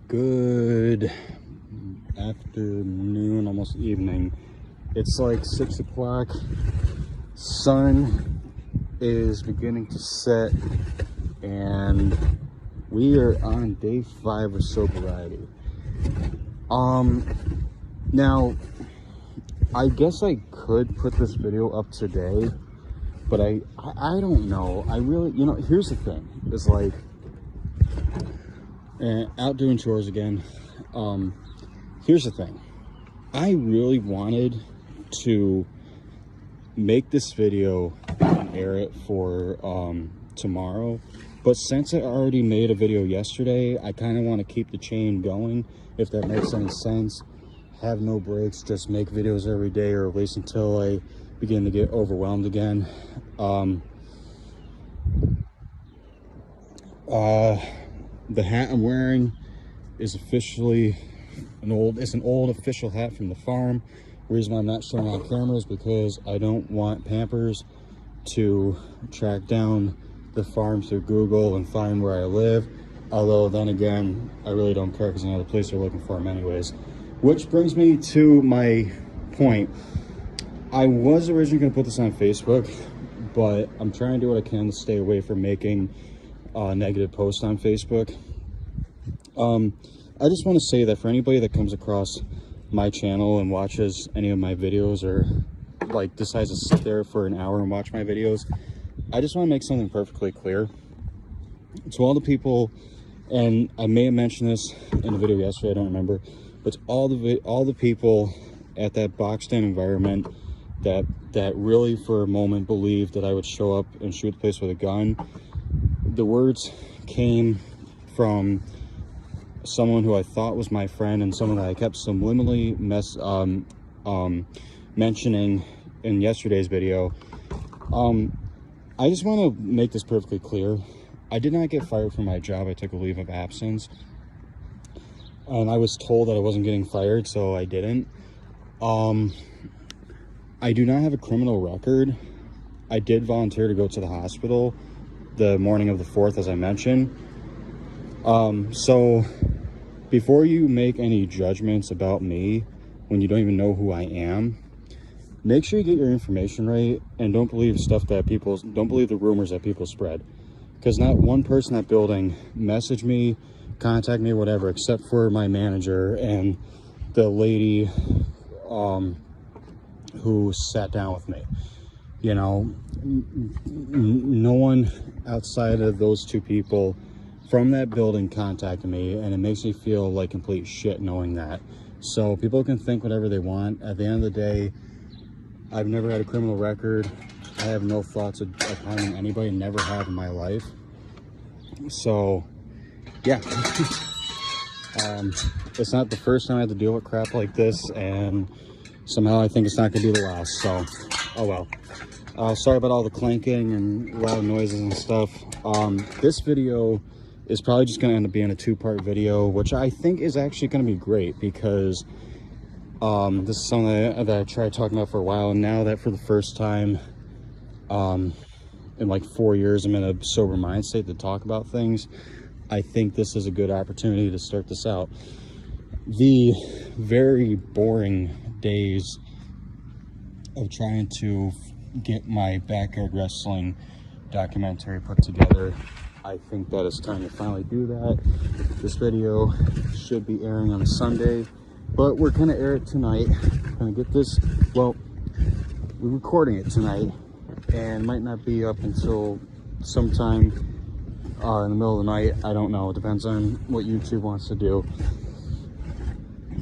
Good afternoon, almost evening. It's like 6 o'clock. Sun is beginning to set, and we are on day 5 of sobriety. Now, I guess I could put this video up today, but I don't know. I really, here's the thing. It's like, out doing chores again. Here's the thing. I really wanted to make this video and air it for tomorrow, but since I already made a video yesterday, I kind of want to keep the chain going, if that makes any sense. Have no breaks, just make videos every day, or at least until I begin to get overwhelmed again. The hat I'm wearing is officially an old official hat from the farm. The reason why I'm not showing on camera is because I don't want Pampers to track down the farm through Google and find where I live. Although then again, I really don't care, because I know the place they're looking for them anyways. Which brings me to my point. I was originally going to put this on Facebook, but I'm trying to do what I can to stay away from making negative posts on Facebook. I just want to say that for anybody that comes across my channel and watches any of my videos, or like decides to sit there for an hour and watch my videos, I just want to make something perfectly clear to all the people, and I may have mentioned this in a video yesterday, I don't remember, but all the people at that boxed in environment that really for a moment believed that I would show up and shoot the place with a gun. The words came from someone who I thought was my friend, and someone that I kept subliminally mentioning in yesterday's video. I just want to make this perfectly clear. I did not get fired from my job. I took a leave of absence, and I was told that I wasn't getting fired, so I didn't. I do not have a criminal record. I did volunteer to go to the hospital the morning of the 4th, as I mentioned. So before you make any judgments about me when you don't even know who I am, make sure you get your information right, and don't believe don't believe the rumors that people spread. Because not one person in that building messaged me, contact me, whatever, except for my manager and the lady who sat down with me. No one outside of those two people from that building contacted me, and it makes me feel like complete shit knowing that. So people can think whatever they want. At the end of the day, I've never had a criminal record. I have no thoughts of harming anybody, never have in my life. So yeah. It's not the first time I had to deal with crap like this, and somehow I think it's not gonna be the last. So oh well. Sorry about all the clanking and loud noises and stuff. This video is probably just going to end up being a 2-part video, which I think is actually going to be great, because this is something that I tried talking about for a while, and now that for the first time in like 4 years I'm in a sober mind state to talk about things, I think this is a good opportunity to start this out. The very boring days of trying to get my backyard wrestling documentary put together, I think that it's time to finally do that. This video should be airing on a Sunday, but we're gonna air it tonight. Gonna get this, well, we're recording it tonight, and might not be up until sometime in the middle of the night. I don't know, it depends on what YouTube wants to do.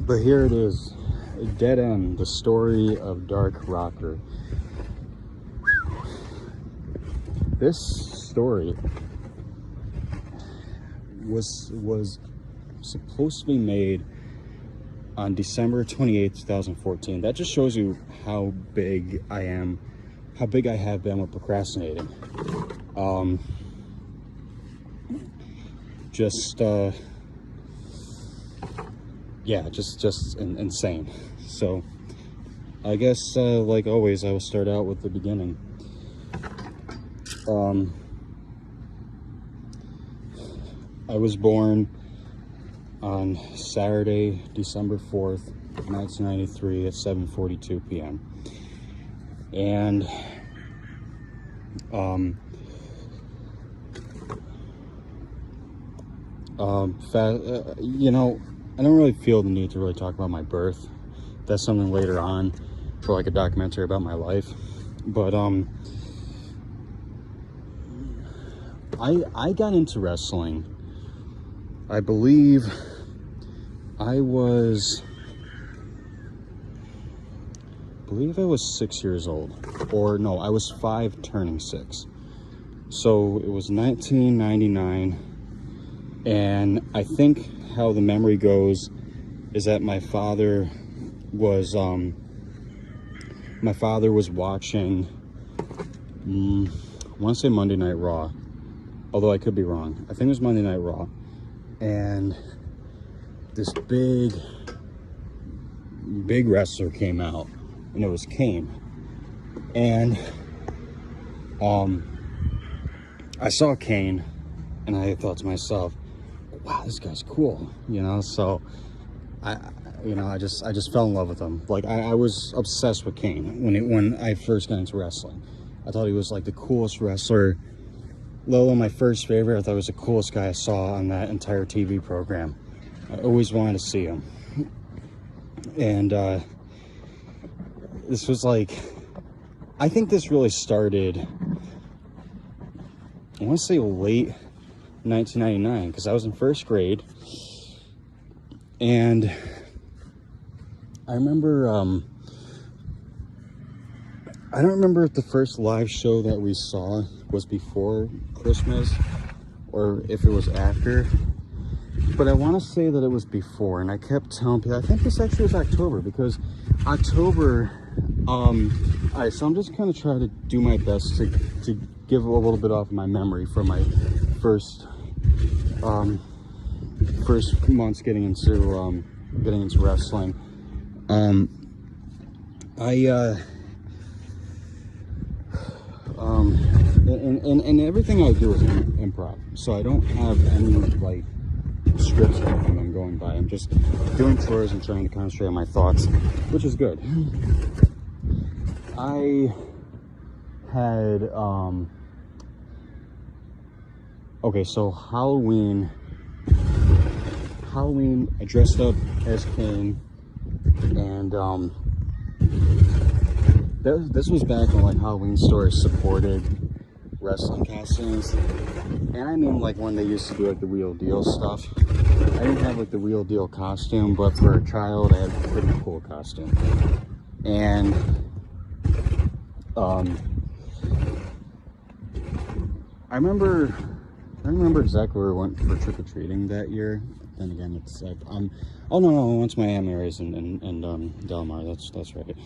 But here it is, Dead End, the story of Dark Rocker. This story was supposed to be made on December 28th, 2014. That just shows you how big I am, how big I have been with procrastinating. Yeah, just insane. So I guess like always, I will start out with the beginning. I was born on Saturday, December 4th, 1993 at 7:42 p.m. And you know, I don't really feel the need to really talk about my birth. That's something later on for like a documentary about my life. But I got into wrestling, I believe I was 6 years old, or no, I was 5 turning 6. So it was 1999, and I think how the memory goes is that my father was watching, I want to say Monday Night Raw, although I could be wrong. I think it was Monday Night Raw, and this big wrestler came out, and it was Kane. And I saw Kane, and I thought to myself, wow, this guy's cool, you know. So I just fell in love with him. Like I was obsessed with Kane when I first got into wrestling. I thought he was like the coolest wrestler. Lolo, my first favorite, I thought he was the coolest guy I saw on that entire TV program. I always wanted to see him. And this was like, I think this really started, I want to say late 1999, because I was in first grade. And I remember, I don't remember if the first live show that we saw was before Christmas or if it was after, but I want to say that it was before. And I kept telling people, I think this actually was October, because October, alright, so I'm just kind of trying to do my best to give a little bit off my memory from my first months getting into wrestling. And everything I do is improv, so I don't have any like scripts or anything I'm going by. I'm just doing chores and trying to concentrate on my thoughts, which is good. I had okay, so Halloween I dressed up as Kane, and this was back when like Halloween stores supported wrestling costumes, and I mean like when they used to do like the real deal stuff. I didn't have like the real deal costume, but for a child I had a pretty cool costume. And I remember exactly where we went for trick-or-treating that year. Then again, it's like oh no, we went to my Aunt Mary's and Del Mar. That's right.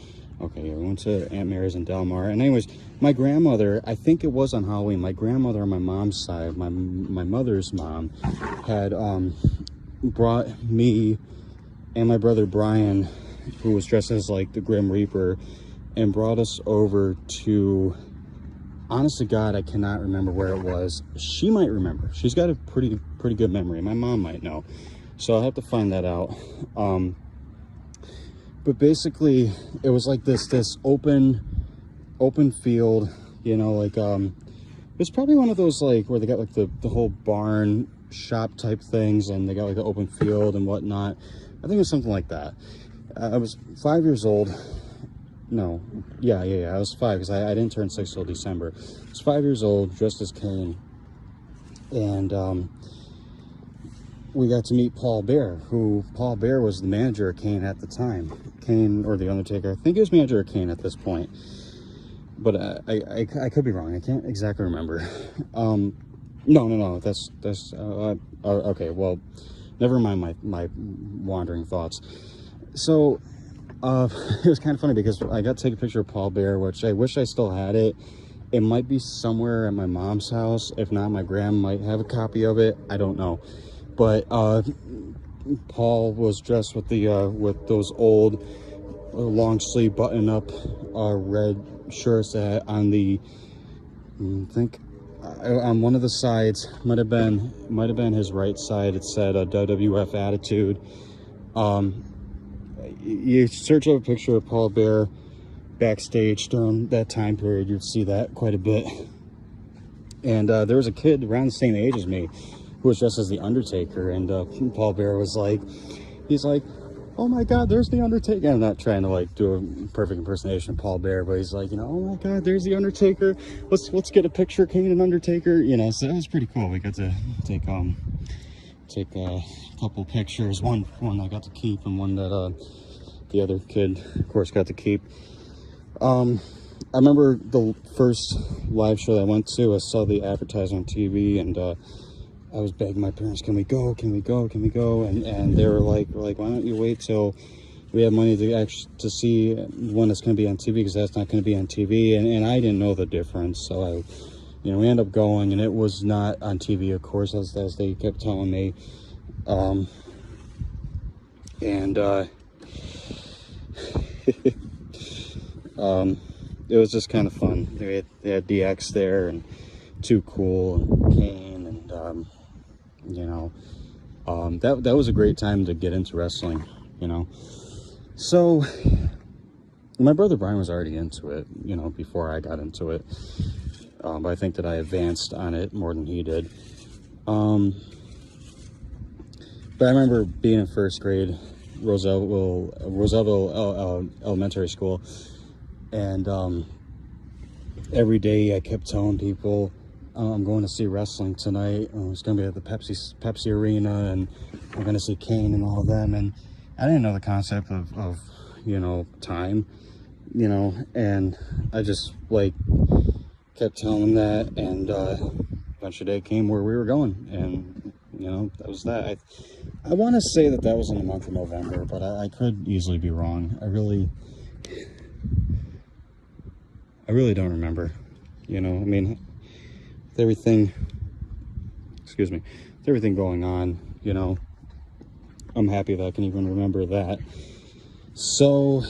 Okay, yeah, we went to Aunt Mary's and Del Mar. And anyways, my grandmother, I think it was on Halloween, my grandmother on my mom's side, my mother's mom, had brought me and my brother Brian, who was dressed as like the Grim Reaper, and brought us over to, honest to God, I cannot remember where it was. She might remember. She's got a pretty good memory. My mom might know. So I'll have to find that out. But basically, it was like this open field, you know, like it's probably one of those like where they got like the whole barn shop type things, and they got like an open field and whatnot. I think it was something like that. I was 5 years old. No, yeah, I was 5, because I didn't turn 6 till December. I was 5 years old, dressed as Kane, and we got to meet Paul Bear, Paul Bear was the manager of Kane at the time. Kane or The Undertaker, I think he was manager of Kane at this point, but I could be wrong. I can't exactly remember. No, that's okay. Well, never mind my wandering thoughts. So it was kind of funny because I got to take a picture of Paul Bear, which I wish I still had it. It might be somewhere at my mom's house. If not, my grandma might have a copy of it. I don't know. But Paul was dressed with with those old long sleeve button up red shirts that on the, I think on one of the sides, might have been his right side, it said WWF Attitude. You search up a picture of Paul Bearer backstage during that time period, you'd see that quite a bit. And there was a kid around the same age as me who was dressed as the Undertaker, and Paul Bearer was like, he's like, oh my God, there's the Undertaker. I'm not trying to like do a perfect impersonation of Paul Bearer, but he's like, you know, oh my God, there's the Undertaker. Let's get a picture of Kane and Undertaker. You know, so that was pretty cool. We got to take a couple pictures. One I got to keep, and one that the other kid, of course, got to keep. I remember the first live show that I went to. I saw the advertisement on TV, and I was begging my parents, can we go? And they were like, why don't you wait till we have money to see when it's going to be on TV, because that's not going to be on TV. And I didn't know the difference, so we ended up going, and it was not on TV, of course, as they kept telling me. It was just kind of fun. They had DX there, and Too Cool, and Kane, and that was a great time to get into wrestling, So my brother Brian was already into it, before I got into it. But I think that I advanced on it more than he did. But I remember being in first grade, Roosevelt Elementary School, and every day I kept telling people, I'm going to see wrestling tonight. It's going to be at the Pepsi Arena, and we're going to see Kane and all of them. And I didn't know the concept of time, and I just kept telling them that, and eventually day came where we were going, and that was that. I want to say that was in the month of November, but I could easily be wrong. I really don't remember. With everything going on, I'm happy that I can even remember that. So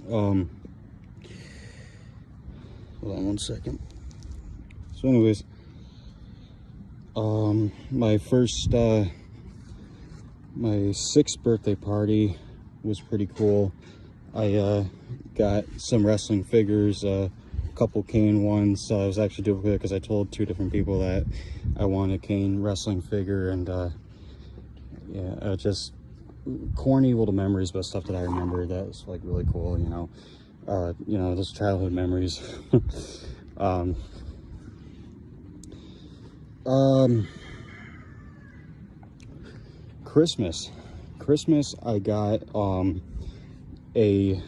hold on one second. So anyways, my first my 6th birthday party was pretty cool. I got some wrestling figures, a couple Kane ones. I was actually doing it because I told 2 different people that I wanted a Kane wrestling figure, and just corny little memories, but stuff that I remember that was really cool. Those childhood memories. Christmas, I got I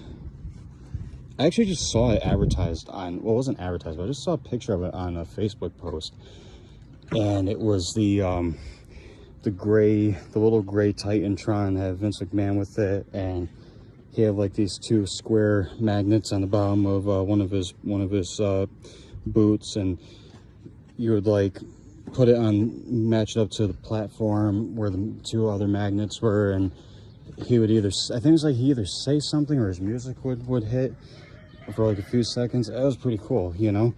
actually just saw it advertised on, well, it wasn't advertised, but I just saw a picture of it on a Facebook post, and it was the little gray Titantron that had Vince McMahon with it, and he had these 2 square magnets on the bottom of one of his boots, and you would put it on, match it up to the platform where the 2 other magnets were, and he would either, I think it was he either say something or his music would hit for a few seconds. That was pretty cool, Then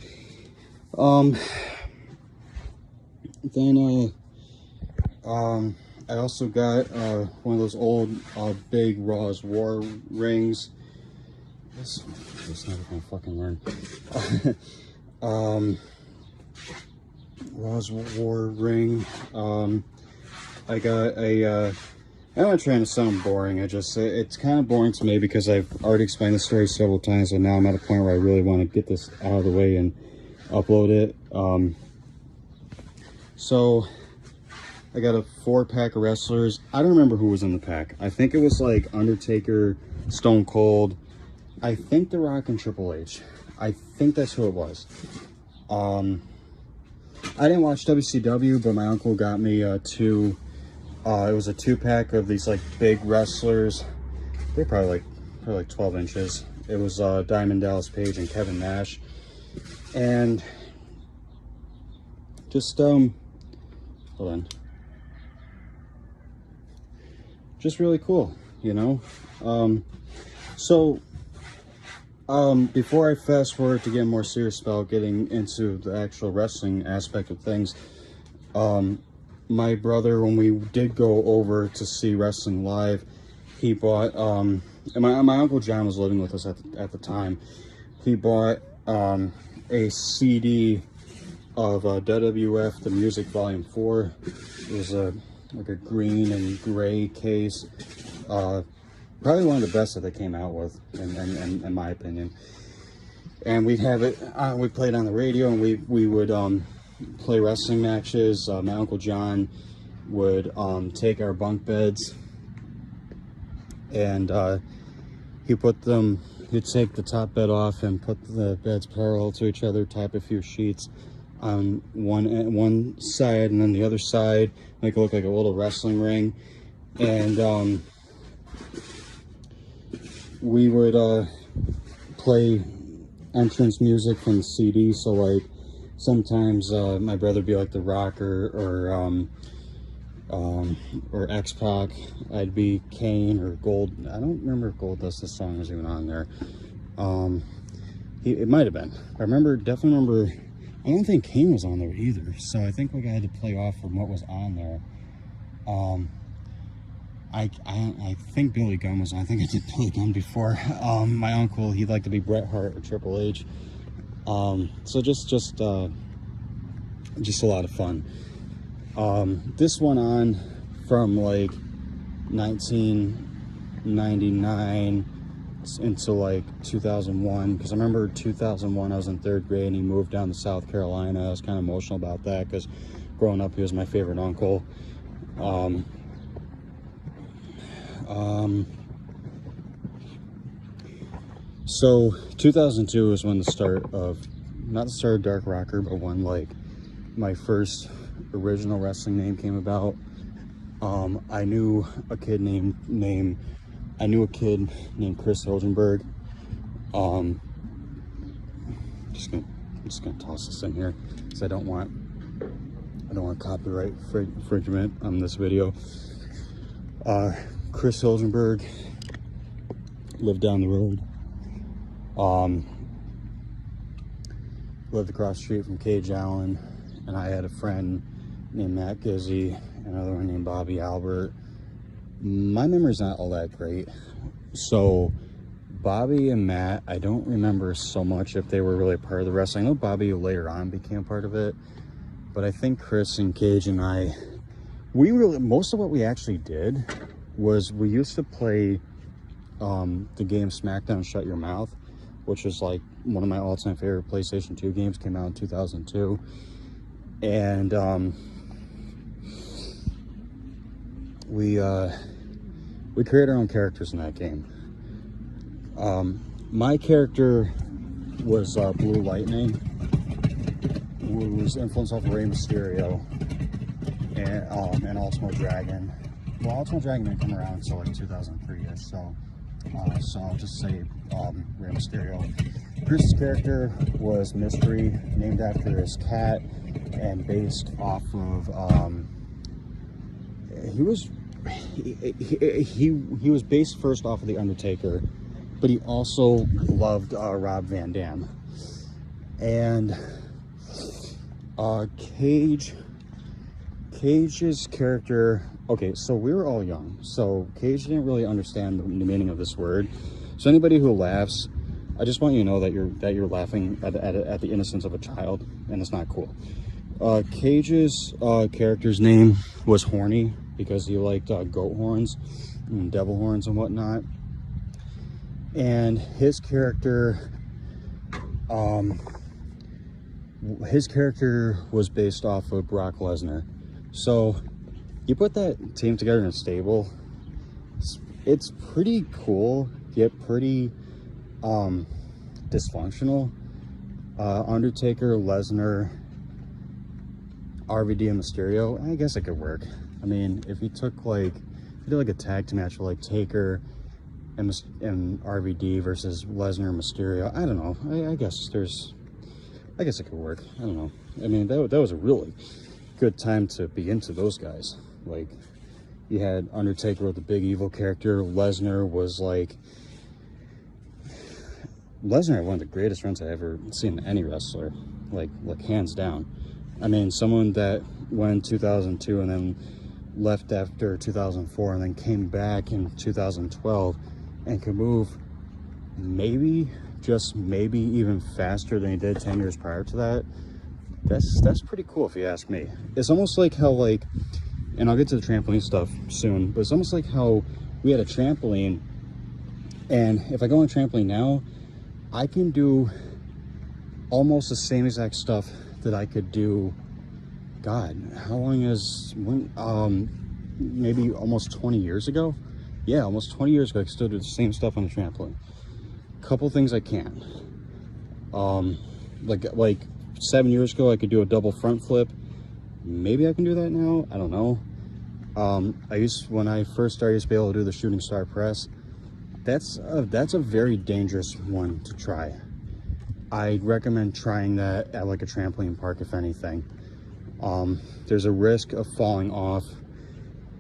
I also got one of those old big Raw's War rings. This never gonna fucking learn. Raw's War ring. I got a I'm not trying to sound boring. It's kind of boring to me because I've already explained the story several times, and now I'm at a point where I really want to get this out of the way and upload it. So I got a 4-pack of wrestlers. I don't remember who was in the pack. I think it was Undertaker, Stone Cold, I think The Rock, and Triple H. I think that's who it was. I didn't watch WCW, but my uncle got me 2. It was a 2-pack of these big wrestlers. They're probably 12 inches. It was Diamond Dallas Page and Kevin Nash, and just hold on. Just really cool, So Before I fast forward to get more serious about getting into the actual wrestling aspect of things, my brother, when we did go over to see wrestling live, he bought, and my Uncle John was living with us at the time. He bought a CD of WWF The Music Volume 4. It was like a green and gray case. Probably one of the best that they came out with, in my opinion. And we'd have it, we played on the radio, and we would play wrestling matches. My Uncle John would take our bunk beds, and he'd take the top bed off and put the beds parallel to each other, type a few sheets on one side, and then the other side, make it look like a little wrestling ring. And we would play entrance music from the CD. So like sometimes my brother would be like The Rock or X-Pac. I'd be Kane or Gold. I don't remember if Goldust's song was even on there. It might have been. Definitely remember. I don't think Kane was on there either. So I think I had to play off from what was on there. I think Billy Gunn was on. I think I did Billy Gunn before. My uncle, he'd like to be Bret Hart or Triple H. So just a lot of fun. This went on from like 1999 until like 2001, because I remember 2001 I was in 3rd grade and he moved down to South Carolina. I was kind of emotional about that because growing up he was my favorite uncle. So 2002 is when not the start of Dark Rocker, but when like my first original wrestling name came about. I knew a kid named Chris Hilgenberg. I'm just gonna toss this in here because I don't want copyright infringement on this video. Chris Hilgenberg lived down the road. Lived across the street from Cage Allen, and I had a friend named Matt Gizzy, another one named Bobby Albert. My memory's not all that great, so Bobby and Matt, I don't remember so much if they were really part of the wrestling. I know Bobby later on became part of it, but I think Chris and Cage and I, most of what we actually did was we used to play the game SmackDown Shut Your Mouth, which is like one of my all-time favorite PlayStation 2 games. Came out in 2002, and we created our own characters in that game. My character was Blue Lightning, who was influenced off of Rey Mysterio and Ultimo Dragon. Well, Ultimo Dragon didn't come around until like 2003-ish, so I'll just say Rey Mysterio. Chris's character was Mystery, named after his cat, and based off of he was based first off of The Undertaker, but he also loved Rob Van Dam. And Cage's character, okay, so we were all young, so Cage didn't really understand the meaning of this word. So anybody who laughs, I just want you to know that you're laughing at the innocence of a child, and it's not cool. Cage's character's name was Horny because he liked goat horns and devil horns and whatnot. And his character was based off of Brock Lesnar. So you put that team together in a stable, it's pretty cool, yet pretty dysfunctional. Undertaker, Lesnar, RVD, and Mysterio, I guess it could work. I mean, if you did like a tag team match with like Taker and RVD versus Lesnar and Mysterio, I don't know. I guess it could work. I don't know. I mean, that was a really good time to be into those guys. Like, you had Undertaker with the big evil character. Lesnar was like Lesnar had one of the greatest runs I ever seen any wrestler, like hands down. I mean, someone that went in 2002 and then left after 2004 and then came back in 2012 and could move maybe, just maybe even faster than he did 10 years prior to that. That's pretty cool if you ask me. It's almost like how, like, and I'll get to the trampoline stuff soon, but it's almost like how we had a trampoline, and if I go on a trampoline now, I can do almost the same exact stuff that I could do, God, how long is, when, maybe almost 20 years ago? Yeah, almost 20 years ago, I could still do the same stuff on the trampoline. Couple things I can't. Like 7 years ago, I could do a double front flip. Maybe I can do that now. I don't know. When I first started, I used to be able to do the shooting star press. That's a very dangerous one to try. I recommend trying that at like a trampoline park, if anything. There's a risk of falling off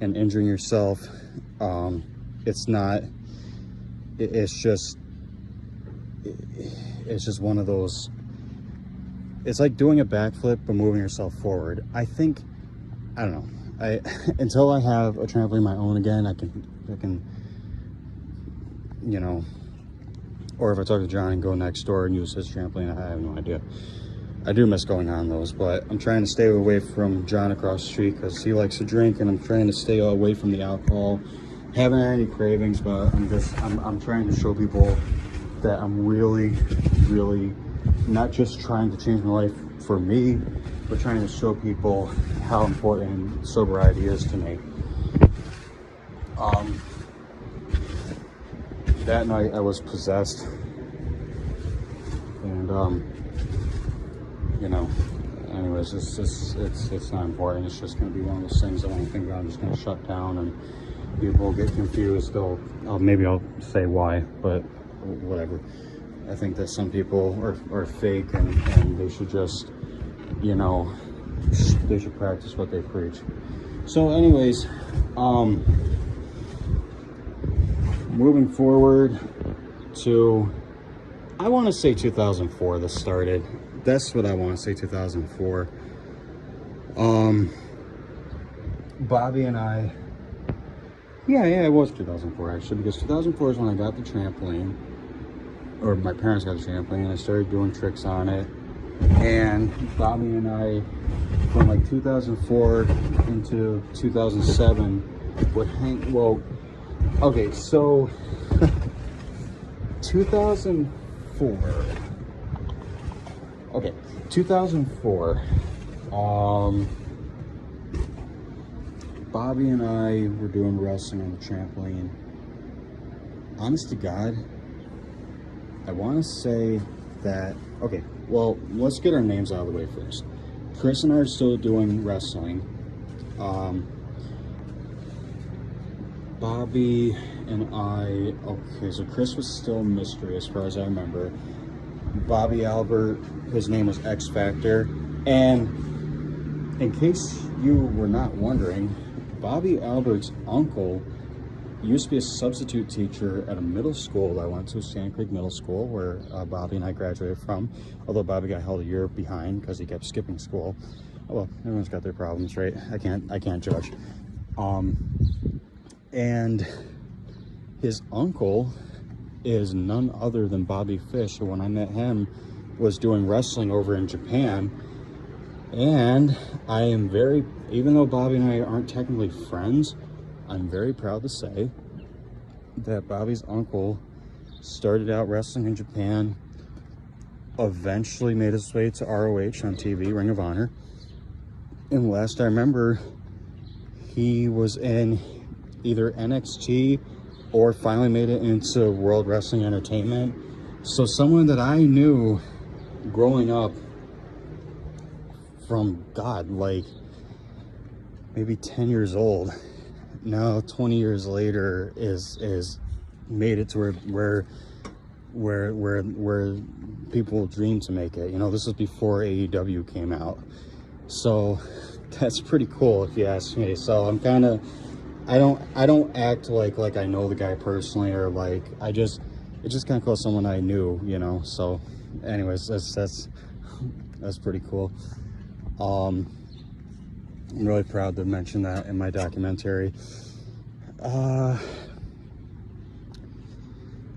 and injuring yourself. It's just one of those. It's like doing a backflip but moving yourself forward. I don't know. Until I have a trampoline of my own again, I can, you know, or if I talk to John and go next door and use his trampoline, I have no idea. I do miss going on those, but I'm trying to stay away from John across the street because he likes to drink, and I'm trying to stay away from the alcohol. Haven't had any cravings, but I'm trying to show people that I'm really, really not just trying to change my life for me, but trying to show people how important sobriety is to me. That night I was possessed, and you know, anyways, it's not important. It's just going to be one of those things I don't think about. I'm just going to shut down, and people get confused. Maybe I'll say why, but whatever. I think that some people are fake, and they should just, you know, they should practice what they preach. So anyways, moving forward to, I want to say 2004 this started. That's what I want to say, 2004. Bobby and I, yeah, it was 2004 actually, because 2004 is when I got the trampoline, or my parents got the trampoline, and I started doing tricks on it. And Bobby and I, from like 2004 into 2007, would hang, well, okay, so 2004, Bobby and I were doing wrestling on the trampoline. Honest to God, I want to say that, okay, well, let's get our names out of the way first. Chris and I are still doing wrestling. Bobby and I, okay, so Chris was still a mystery as far as I remember. Bobby Albert, his name was X Factor. And in case you were not wondering, Bobby Albert's uncle used to be a substitute teacher at a middle school that I went to, Sand Creek Middle School, where Bobby and I graduated from. Although Bobby got held a year behind because he kept skipping school. Oh, well, everyone's got their problems, right? I can't judge. And his uncle is none other than Bobby Fish, who when I met him was doing wrestling over in Japan. And I am very, even though Bobby and I aren't technically friends, I'm very proud to say that Bobby's uncle started out wrestling in Japan, eventually made his way to ROH on TV, Ring of Honor. And last I remember, he was in either NXT or finally made it into World Wrestling Entertainment. So someone that I knew growing up from, God, like maybe 10 years old, now 20 years later is made it to where people dream to make it. You know, this is before AEW came out, so that's pretty cool if you ask me. So I'm kind of, I don't act like I know the guy personally, or like, I just, it's just kind of cool, someone I knew, you know. So anyways, that's pretty cool. I'm really proud to mention that in my documentary.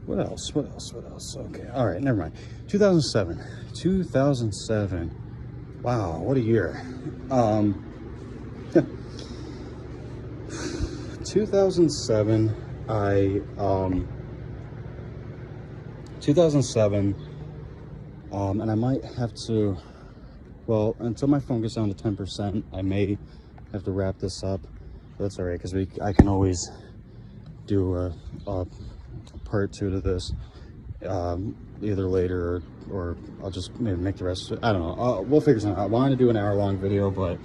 What else? Okay, all right, never mind. 2007. Wow, what a year. 2007, 2007, and I might have to, well, until my phone gets down to 10%, I may have to wrap this up. But that's all right, because I can always do a part 2 to this, either later or I'll just maybe make the rest of it. I don't know. We'll figure something out. I wanted to do an hour-long video, but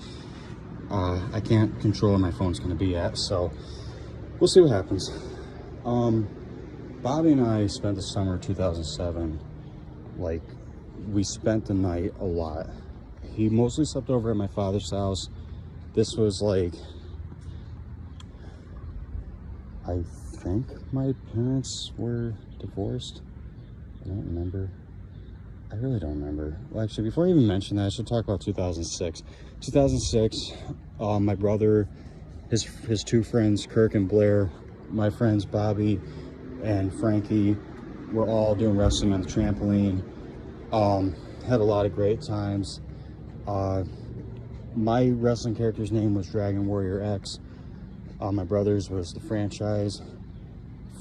I can't control where my phone's going to be at, so we'll see what happens. Bobby and I spent the summer of 2007, like, we spent the night a lot. He mostly slept over at my father's house. This was like, I think my parents were divorced. I don't remember. I really don't remember. Well, actually, before I even mention that, I should talk about 2006. 2006, my brother, his 2 friends, Kirk and Blair, my friends Bobby and Frankie, were all doing wrestling on the trampoline. Had a lot of great times. My wrestling character's name was Dragon Warrior X. My brother's was the Franchise.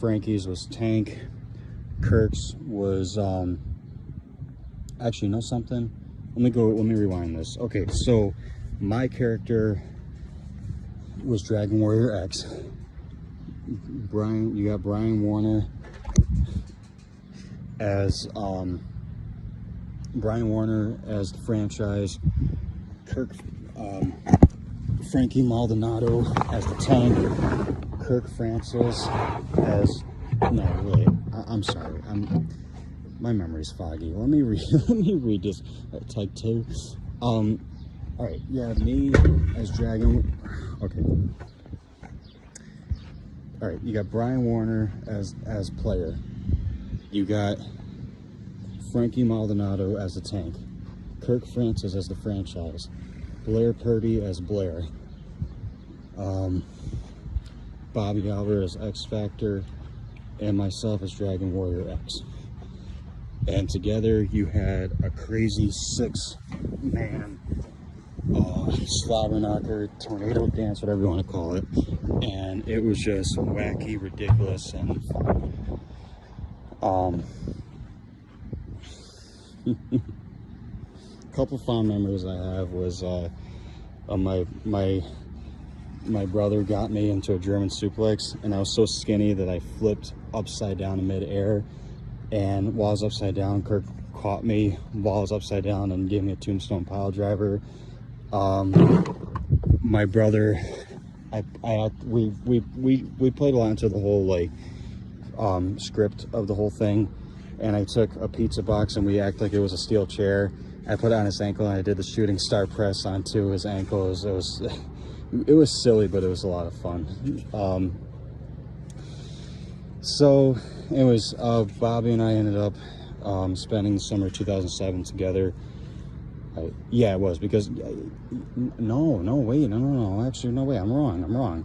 Frankie's was Tank. Kirk's was, actually, you know something? Let me rewind this. Okay, so my character was Dragon Warrior X. You got Brian Warner as, the Franchise. Kirk, Frankie Maldonado as the Tank. Kirk Francis as, no, really, I'm sorry, my memory's foggy. Let me read this. Take 2. All right, yeah, me as Dragon. Okay. All right, you got Brian Warner as player. You got Frankie Maldonado as the Tank. Kirk Francis as the Franchise. Blair Purdy as Blair. Bobby Albert as X Factor, and myself as Dragon Warrior X. And together you had a crazy 6-man slobber knocker, tornado dance, whatever you want to call it. And it was just wacky, ridiculous, and fun. Couple fond memories I have was my brother got me into a German suplex, and I was so skinny that I flipped upside down in midair. And while I was upside down, Kirk caught me while I was upside down and gave me a tombstone pile driver. My brother, we played a lot into the whole like script of the whole thing, and I took a pizza box and we acted like it was a steel chair. I put it on his ankle and I did the shooting star press onto his ankle. It was silly, but it was a lot of fun. So anyways, Bobby and I ended up spending the summer of 2007 together. Yeah, it was, because no, actually, no way, I'm wrong.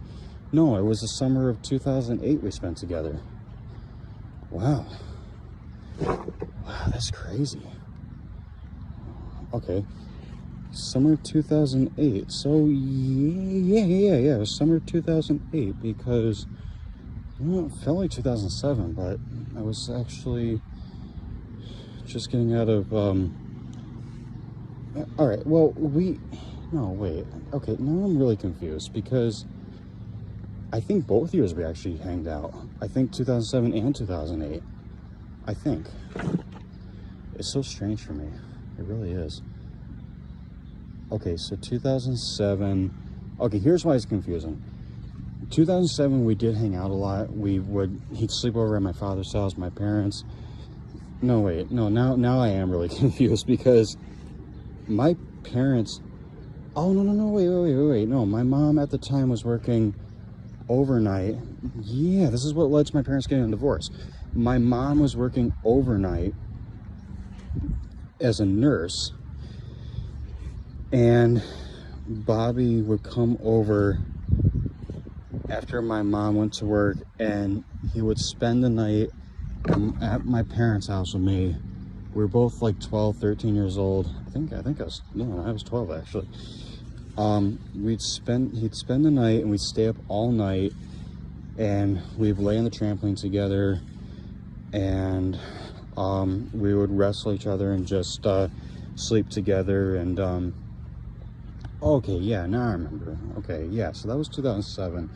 No, it was the summer of 2008 we spent together. Wow, that's crazy. Okay, summer of 2008. So yeah, it was summer of 2008, because, well, it felt like 2007, but I was actually just getting out of all right, well, okay, now I'm really confused, because I think both years we actually hanged out. I think 2007 and 2008. I think. It's so strange for me. It really is. Okay, so 2007. Okay, here's why it's confusing. 2007, we did hang out a lot. He'd sleep over at my father's house, my parents. No, wait, no, now I am really confused, because my parents, oh, no, wait, no, my mom at the time was working overnight. Yeah, this is what led to my parents getting a divorce. my mom was working overnight as a nurse, and Bobby would come over after my mom went to work, and he would spend the night at my parents' house with me. We were both like 12, 13 years old. I think I was, no, I was 12 actually. He'd spend the night, and we'd stay up all night, and we'd lay on the trampoline together, and we would wrestle each other and just sleep together. And okay, yeah, now I remember. Okay, yeah, so that was 2007.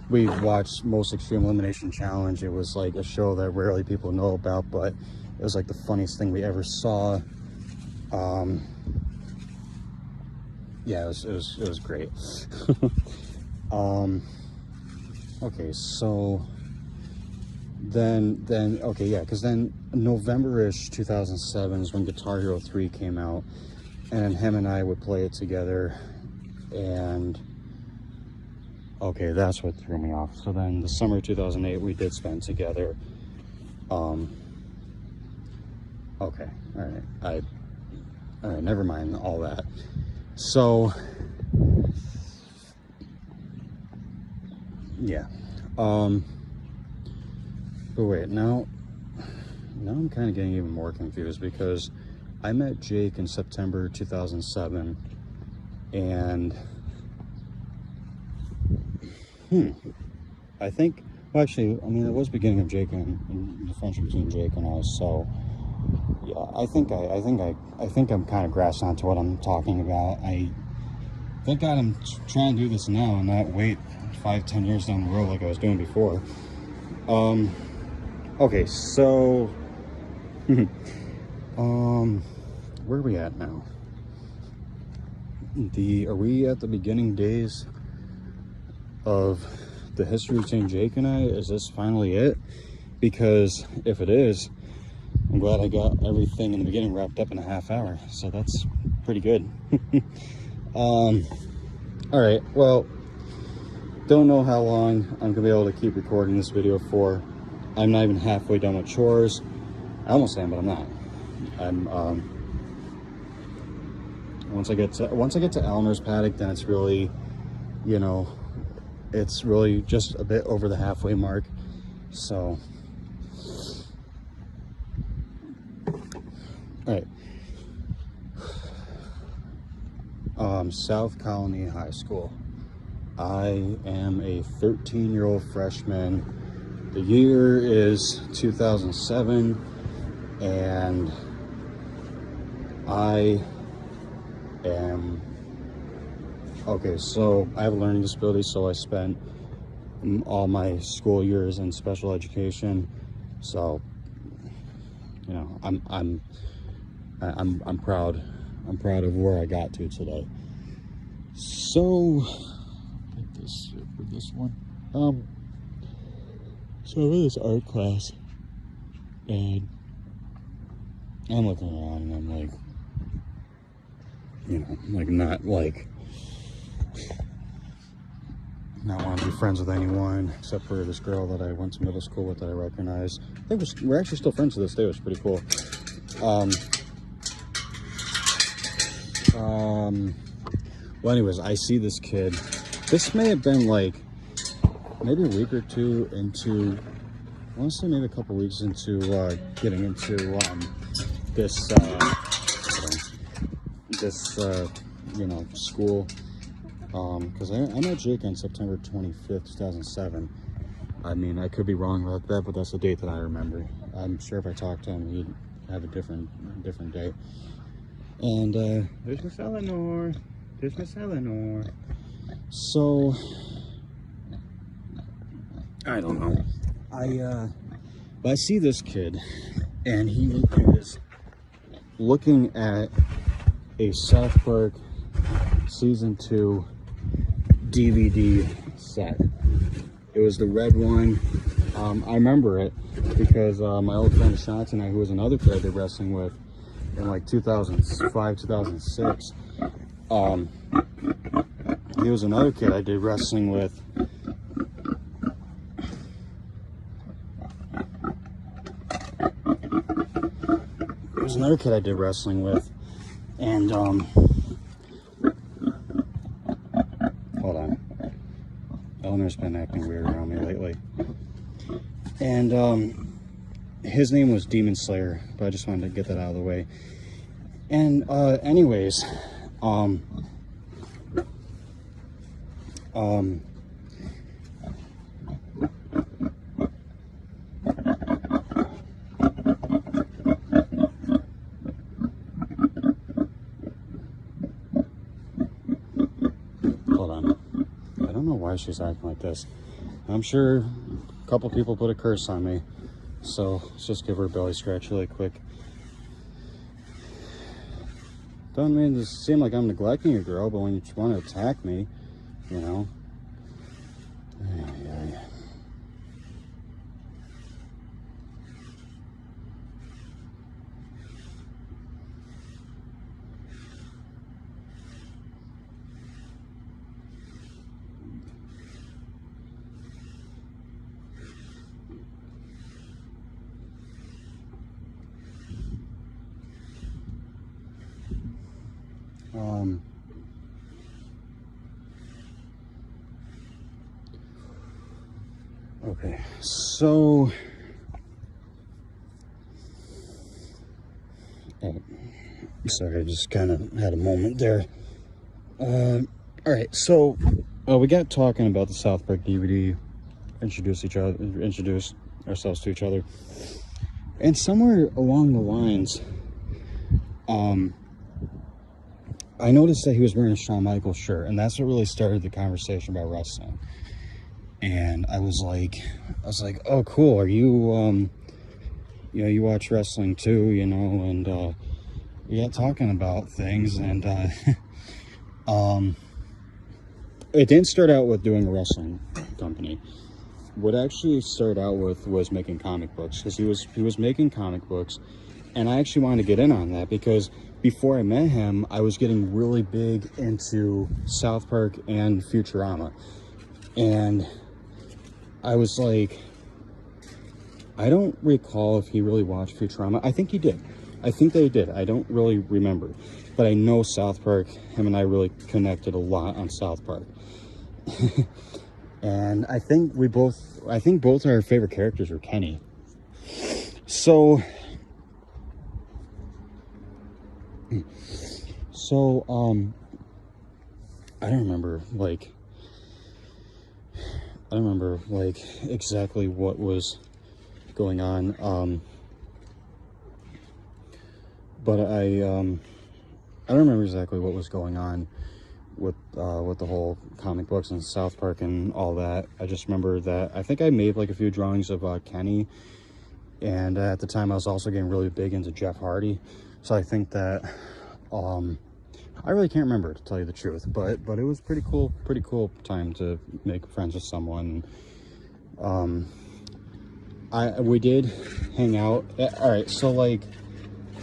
We watched Most Extreme Elimination Challenge. It was like a show that rarely people know about, but it was like the funniest thing we ever saw. Yeah, it was great. Okay, so then okay, yeah, because then November-ish 2007 is when Guitar Hero 3 came out, and him and I would play it together, and okay, that's what threw me off. So then the summer of 2008 we did spend together. Okay, all right, never mind all that. So yeah, but wait, now I'm kind of getting even more confused, because I met Jake in September 2007, and I think, well, actually, I mean, it was beginning of Jake and the friendship between Jake and us. So yeah, I think I'm kind of grasping onto what I'm talking about. Thank God I'm trying to do this now and not wait 5-10 years down the road like I was doing before. Okay, so where are we at now? Are we at the beginning days of the history between Jake and I? Is this finally it? Because if it is, I'm glad I got everything in the beginning wrapped up in a half hour, so that's pretty good. All right, well, don't know how long I'm gonna be able to keep recording this video for. I'm not even halfway done with chores. I almost am, but I'm not. Once I get to Elmer's paddock, then it's really, you know, it's really just a bit over the halfway mark. So all right, South Colony High School. I am a 13-year-old freshman. The year is 2007, and I am, okay, so I have a learning disability, so I spent all my school years in special education. So, you know, I'm proud. I'm proud of where I got to today. So, this one. So I'm in this art class, and I'm looking around, and I'm like, you know, like not want to be friends with anyone except for this girl that I went to middle school with that I recognize. I think we're actually still friends to this day. It was pretty cool. Well, anyways, I see this kid. This may have been like maybe a week or two into, I want to say maybe a couple weeks into getting into this you know, school. Because I met Jake on September 25th, 2007. I mean, I could be wrong about that, but that's the date that I remember. I'm sure if I talked to him, he'd have a different date. And there's Miss Eleanor. There's Miss Eleanor. So I don't know. I see this kid, and he is looking at a South Park Season 2 DVD set. It was the red one. I remember it because my old friend Shantz and I, who was another kid I did wrestling with in like 2005, 2006. He was another kid I did wrestling with was another kid I did wrestling with, and hold on, Eleanor's been acting weird around me lately, and his name was Demon Slayer, but I just wanted to get that out of the way. And anyways, hold on. I don't know why she's acting like this. I'm sure a couple people put a curse on me, so let's just give her a belly scratch really quick. Don't mean to seem like I'm neglecting a girl, but when you want to attack me, you know. Okay, so sorry, I just kind of had a moment there. All right, so we got talking about the South Park DVD, introduce ourselves to each other, and somewhere along the lines, I noticed that he was wearing a Shawn Michaels shirt, and that's what really started the conversation about wrestling. And I was like, oh, cool. Are you, you know, you watch wrestling too, you know, and, we got talking about things, and, it didn't start out with doing a wrestling company. What actually started out with was making comic books, because he was making comic books, and I actually wanted to get in on that, because before I met him, I was getting really big into South Park and Futurama, and I was like, I don't recall if he really watched Futurama. I think he did. I think they did. I don't really remember. But I know South Park, him and I really connected a lot on South Park. And I think both our favorite characters were Kenny. So, I don't remember, exactly what was going on, but I don't remember exactly what was going on with the whole comic books and South Park and all that. I just remember that I think I made like a few drawings of Kenny, and at the time I was also getting really big into Jeff Hardy, so I think that I really can't remember, to tell you the truth, but it was pretty cool time to make friends with someone. We did hang out. All right, so like,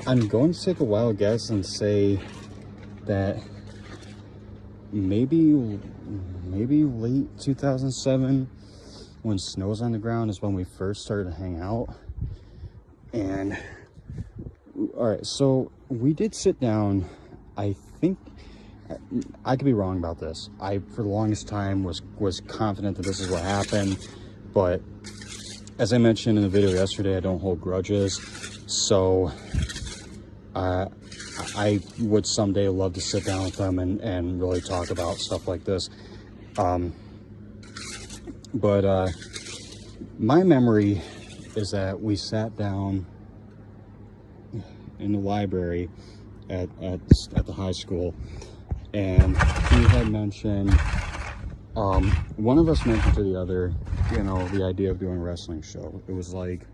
I'm going to take a wild guess and say that maybe late 2007, when Snow's on the Ground, is when we first started to hang out. And all right, so we did sit down. I think I could be wrong about this. I, for the longest time, was confident that this is what happened, but as I mentioned in the video yesterday, I don't hold grudges, so I would someday love to sit down with them and really talk about stuff like this. But my memory is that we sat down in the library at the high school, and he had mentioned, one of us mentioned to the other, you know, the idea of doing a wrestling show. It was like,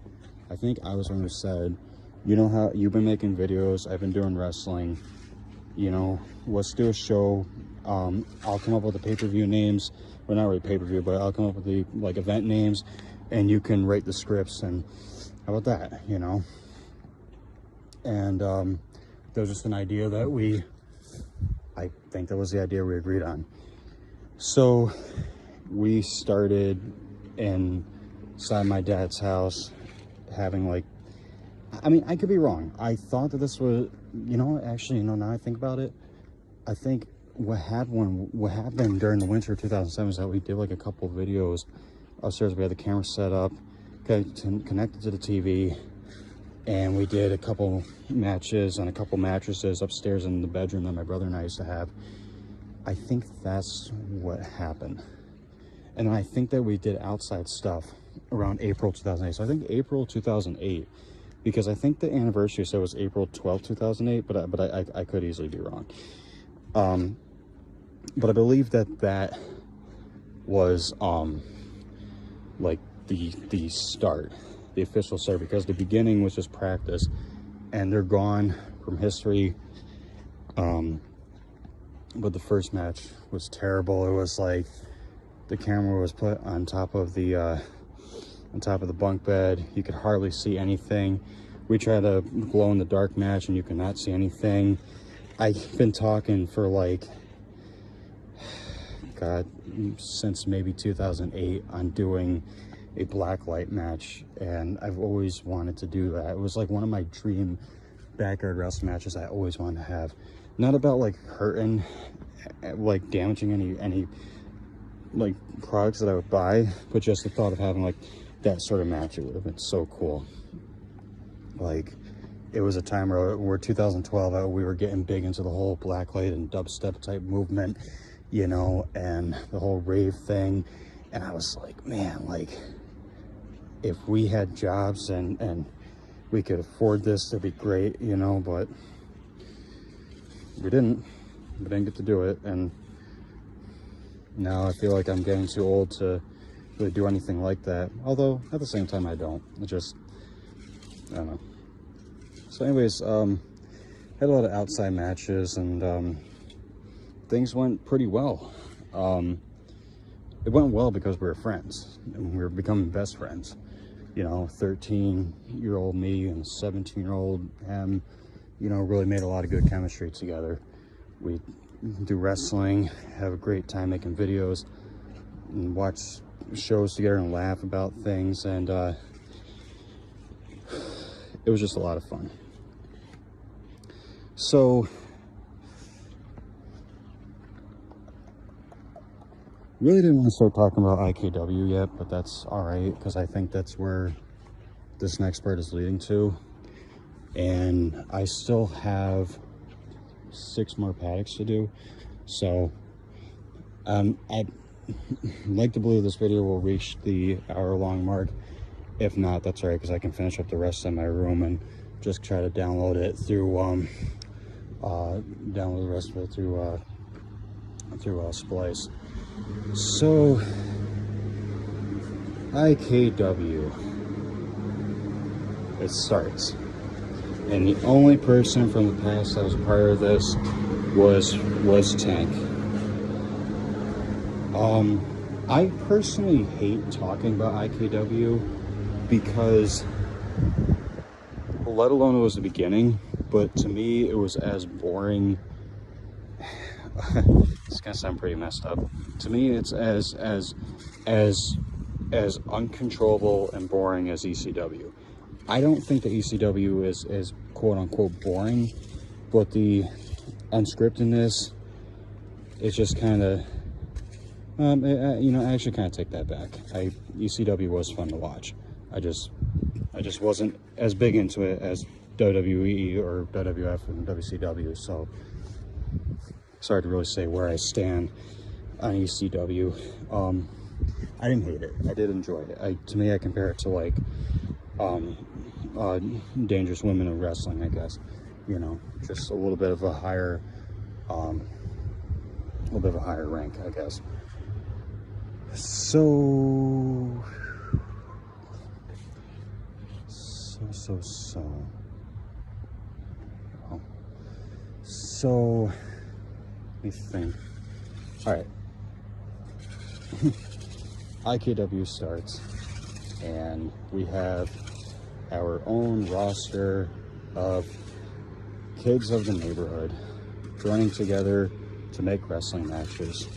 I think I was the one who said, you know how you've been making videos, I've been doing wrestling, you know, let's do a show. I'll come up with the pay-per-view names, well, not really pay-per-view, but I'll come up with the like event names, and you can write the scripts, and how about that, you know? And there was just an idea that I think that was the idea we agreed on. So we started inside my dad's house, having like, I mean, I could be wrong. I thought that this was, you know, actually, you know, now I think about it, I think what happened during the winter of 2007 is that we did like a couple of videos upstairs. We had the camera set up, connected to the TV, and we did a couple matches on a couple mattresses upstairs in the bedroom that my brother and I used to have. I think that's what happened. And I think that we did outside stuff around April 2008. So I think April 2008, because I think the anniversary said was April 12, 2008, but I could easily be wrong. But I believe that was like the start, the official start, because the beginning was just practice, and they're gone from history. But the first match was terrible. It was like the camera was put on top of the bunk bed. You could hardly see anything. We tried a glow in the dark match and you could not see anything. I've been talking for like, God, since maybe 2008 on doing a black light match, and I've always wanted to do that. It was like one of my dream backyard wrestling matches I always wanted to have. Not about like hurting, like damaging any like products that I would buy, but just the thought of having like that sort of match, it would have been so cool. Like, it was a time where 2012, we were getting big into the whole blacklight and dubstep type movement, you know, and the whole rave thing. And I was like, man, like, if we had jobs and we could afford this, that'd be great, you know, but we didn't get to do it. And now I feel like I'm getting too old to really do anything like that. Although at the same time, I don't. I don't know. So anyways, had a lot of outside matches, and things went pretty well. It went well because we were friends, and we were becoming best friends. You know, 13-year-old me and 17-year-old him, you know, really made a lot of good chemistry together. We do wrestling, have a great time making videos, and watch shows together and laugh about things, and it was just a lot of fun. So really didn't want to start talking about IKW yet, but that's all right, because I think that's where this next part is leading to. And I still have 6 more paddocks to do, so I'd like to believe this video will reach the hour-long mark. If not, that's all right, because I can finish up the rest in my room and just try to download it through download the rest of it through Splice. So IKW, it starts, and the only person from the past that was part of this was Tank. I personally hate talking about IKW because, let alone it was the beginning, but to me it was as boring. It's gonna sound pretty messed up. To me, it's as uncontrollable and boring as ECW. I don't think that ECW is quote unquote boring, but the unscriptedness is just kind of, you know, I actually kind of take that back. ECW was fun to watch. I just wasn't as big into it as WWE or WWF and WCW. So sorry to really say where I stand on ECW. I didn't hate it. I did enjoy it. To me, I compare it to like Dangerous Women of Wrestling, I guess. You know, just a little bit of a higher, rank, I guess. So let me think. All right. IKW starts, and we have our own roster of kids of the neighborhood joining together to make wrestling matches.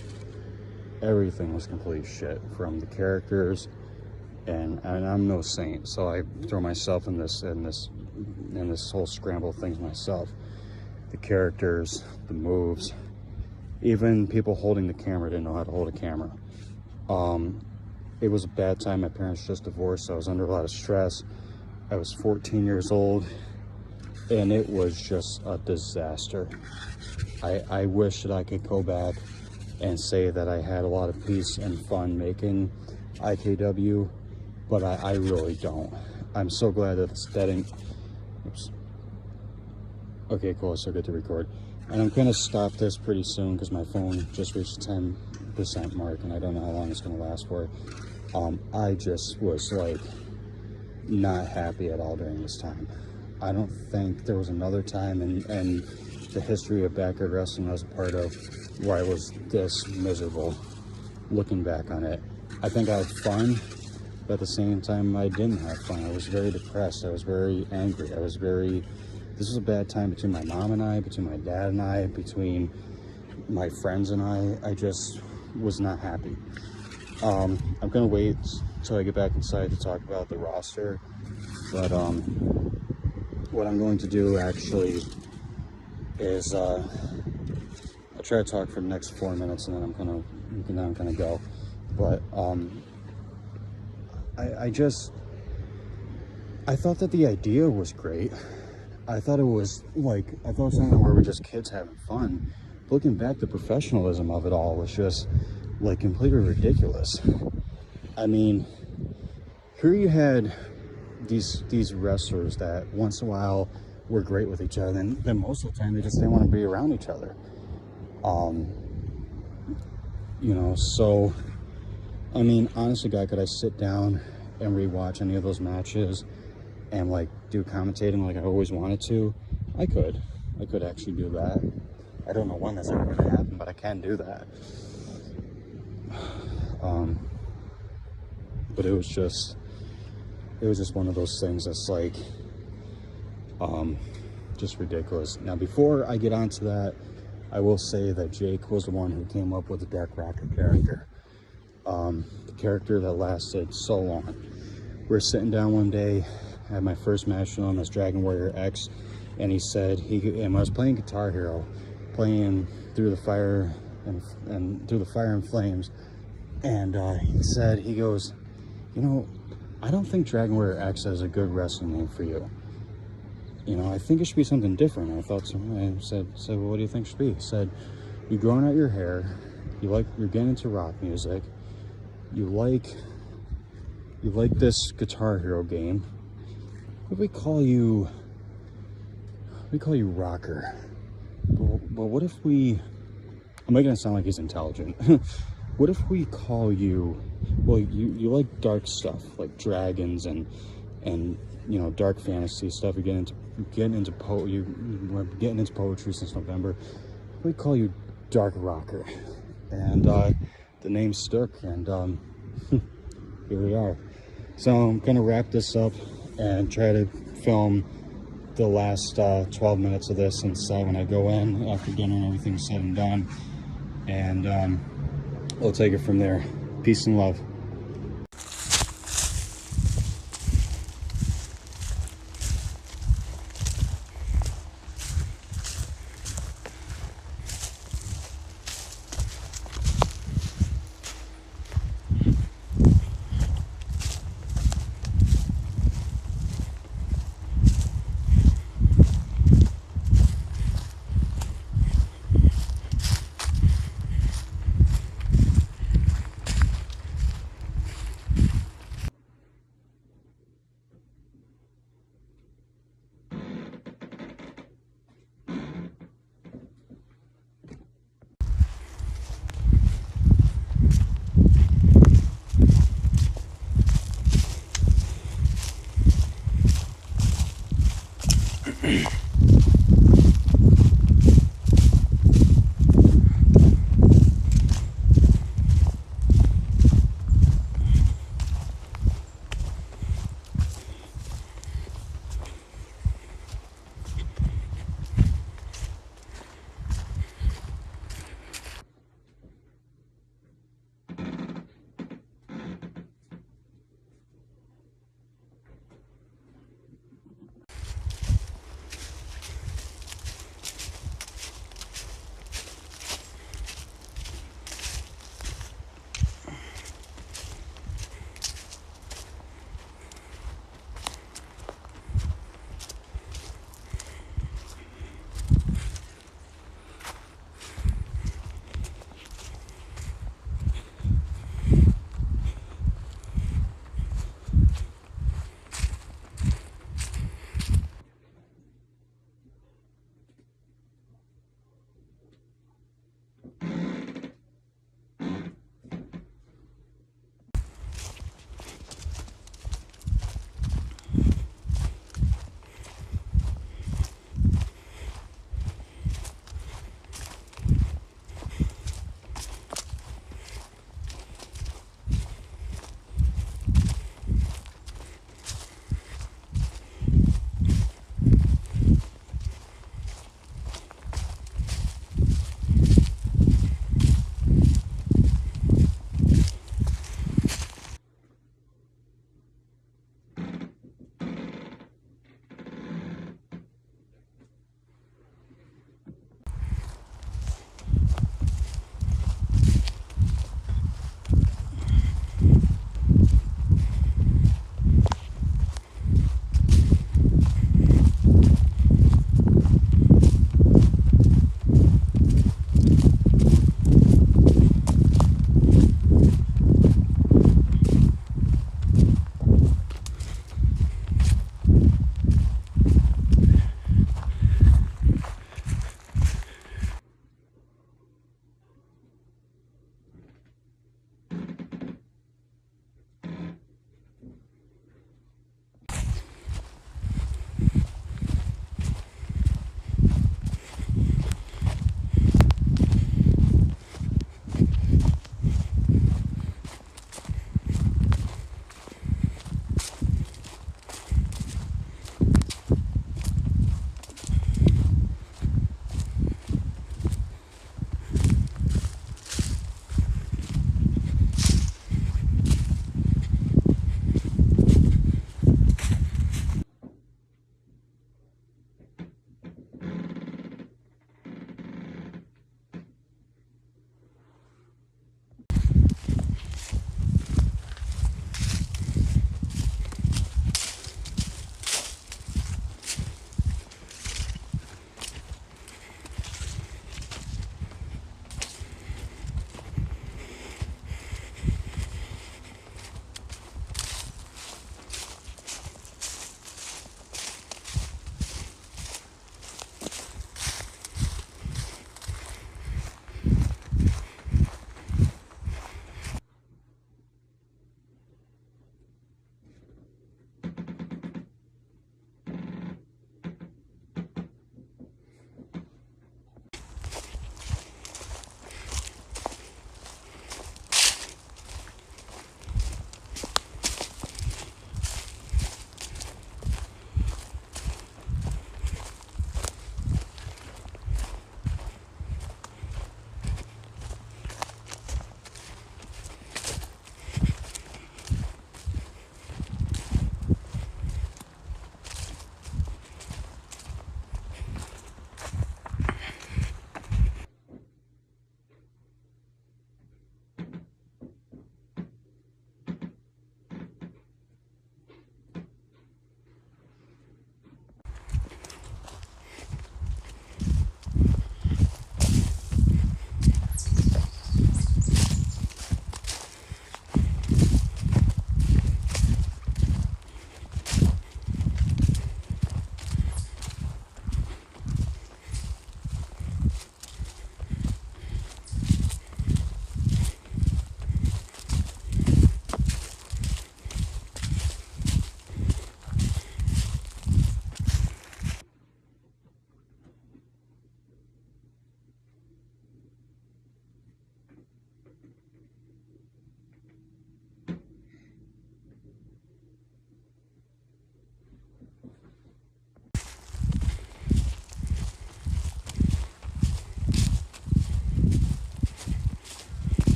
Everything was complete shit, from the characters, and I'm no saint, so I throw myself in this in this whole scramble of things myself. The characters, the moves, even people holding the camera didn't know how to hold a camera. It was a bad time. My parents just divorced, so I was under a lot of stress. I was 14 years old, and it was just a disaster. I wish that I could go back and say that I had a lot of peace and fun making IKW, but I really don't. I'm so glad that that ain't, oops. Okay, cool, so good to record. And I'm gonna stop this pretty soon because my phone just reached the 10% mark and I don't know how long it's gonna last for. I just was like not happy at all during this time. I don't think there was another time in the history of backyard wrestling I was a part of where I was this miserable looking back on it. I think I had fun, but at the same time I didn't have fun. I was very depressed. I was very angry. This was a bad time between my mom and I, between my dad and I, between my friends and I just was not happy. I'm gonna wait till I get back inside to talk about the roster, but what I'm going to do actually is I'll try to talk for the next 4 minutes and then I'm gonna go. But I thought that the idea was great. I thought it was something where we're just kids having fun. Looking back, the professionalism of it all was just like completely ridiculous. I mean, here you had these wrestlers that once in a while were great with each other, and then most of the time they just didn't want to be around each other. You know, so I mean, honestly, guy, could I sit down and rewatch any of those matches and like do commentating like I always wanted to? I could actually do that. I don't know when that's ever going to happen, but I can do that. But it was just one of those things that's like just ridiculous. Now, before I get onto that, I will say that Jake was the one who came up with the Dark Rocker character. The character that lasted so long. We were sitting down one day, I had my first match with him as Dragon Warrior X, and he said, and I was playing Guitar Hero, playing Through the Fire and Through the Fire and Flames, and he goes, you know, I don't think Dragon Warrior X is a good wrestling name for you. You know, I think it should be something different. I thought so. I said, well, what do you think it should be? He said, you're growing out your hair, you're getting into rock music, you like this Guitar Hero game. What we call you Rocker. But what if we, I'm making it sound like he's intelligent. What if we call you, well, you like dark stuff, like dragons and you know, dark fantasy stuff. You're getting into poetry since November. We call you Dark Rocker. And the name stuck, and here we are. So I'm gonna wrap this up and try to film the last 12 minutes of this inside when I go in after dinner and everything's said and done, and we'll take it from there. Peace and love.